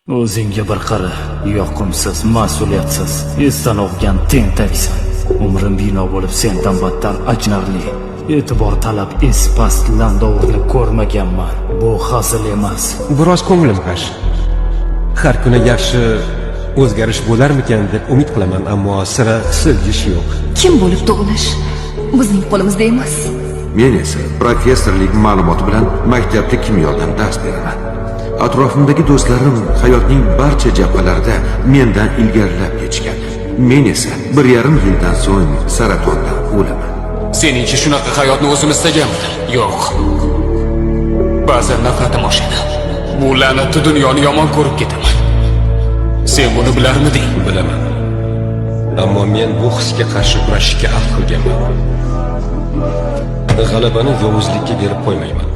O'zingga bir qara, yoqimsiz, mas'uliyatsiz, esdan o'g'gan tentaksan. Umrim bino bo'lib sendan battar ajnarli, e'tibor talab past landovurni ko'rmaganman. Bu hazil emas. Biroz ko'nglim g'ash. Har kuni yaxshi o'zgarish bo'larmikan deb umid qilaman, ammo sira siljish yo'q. Kim bo'lib tug'ilish bizning qo'limizda emas. Men esa professorlik ma'lumoti bilan maktabda kimyodan dars beraman. Atrofimdagi do'stlarim hayotning barcha jabhalarida mendan ilgarilab ketishgan. Men esa 1,5 yildan so'ng saratondan o'laman. Seningcha shunaqa hayotni o'zim istaganman? Yo'q. Ba'zan nafratim oshadi. Bu la'natli dunyoni yomon ko'rib ketaman. Sen buni bilarmiding? Bilaman. Ammo men bu hisga qarshi kurashishga ahd qilganman. G'alabani yovuzlikka berib qo'ymayman.